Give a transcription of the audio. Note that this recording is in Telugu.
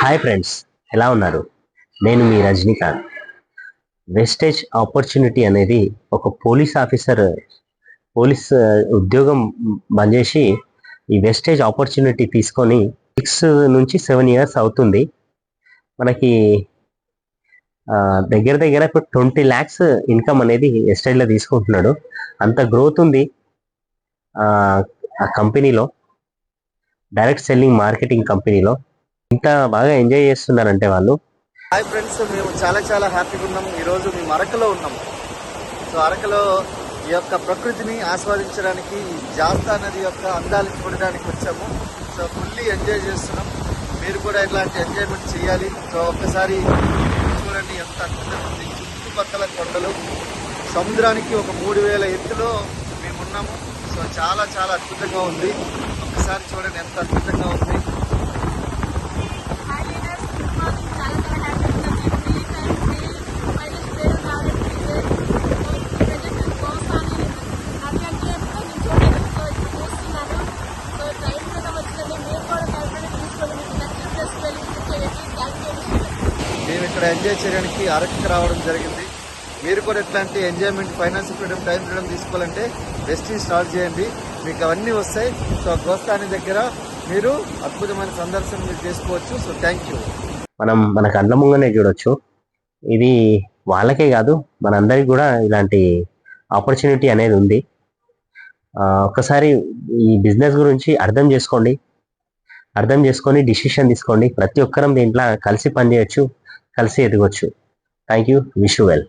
హాయ్ ఫ్రెండ్స్, ఎలా ఉన్నారు? నేను మీ రజనీకాంత్. వెస్టేజ్ ఆపర్చునిటీ అనేది ఒక పోలీస్ ఉద్యోగం బంద్ చేసి ఈ వెస్టేజ్ ఆపర్చునిటీ తీసుకొని 6 నుంచి 7 years అవుతుంది. మనకి దగ్గర దగ్గర ఇప్పుడు 20 lakhs ఇన్కమ్ అనేది వెస్టేజ్లో తీసుకుంటున్నాడు. అంత గ్రోత్ ఉంది ఆ కంపెనీలో, డైరెక్ట్ సెల్లింగ్ మార్కెటింగ్ కంపెనీలో. ఇంత బాగా ఎంజాయ్ చేస్తున్నారంటే వాళ్ళు. హాయ్ ఫ్రెండ్స్, మేము చాలా హ్యాపీగా ఉన్నాము. ఈరోజు మేము అరకులో ఉన్నాము. సో అరకులో ఈ యొక్క ప్రకృతిని ఆస్వాదించడానికి, ఈ జాబితా నది యొక్క అందాలను చూడడానికి వచ్చాము. సో ఫుల్లీ ఎంజాయ్ చేస్తున్నాం. మీరు కూడా ఇట్లాంటి ఎంజాయ్మెంట్ చేయాలి. సో ఒక్కసారి చూడండి ఎంత అద్భుతంగా ఉంది. చుట్టుపక్కల కొండలు, సముద్రానికి ఒక 3000 ఎత్తులో మేము ఉన్నాము. సో చాలా అద్భుతంగా ఉంది. ఒక్కసారి చూడండి ఎంత అద్భుతంగా ఉంది. మేము ఇక్కడ ఎంజాయ్ చేయడానికి అరకుకి రావడం జరిగింది. మీరు కూడా ఇట్లాంటి enjoyment, financial freedom, time freedom తీసుకోవాలంటే వెస్టీజ్ స్టార్ట్ చేయండి. మీకు అవన్నీ వస్తాయి. సో గోస్తాని దగ్గర మీరు అద్భుతమైన సందర్శన మీరు చేసుకోవచ్చు. So thank you. మన కళ్ళ ముంగనే చూడొచ్చు. ఇది వాళ్ళకే కాదు, మనందరికి కూడా ఇలాంటి ఆపర్చునిటీ అనేది ఉంది. ఒకసారి ఈ బిజినెస్ గురించి అర్థం చేసుకొని డిసిషన్ తీసుకోండి. ప్రతి ఒక్కరం దీంట్లో కలిసి పనిచేయచ్చు, కలిసి ఎదగొచ్చు. Thank you. Wish you well.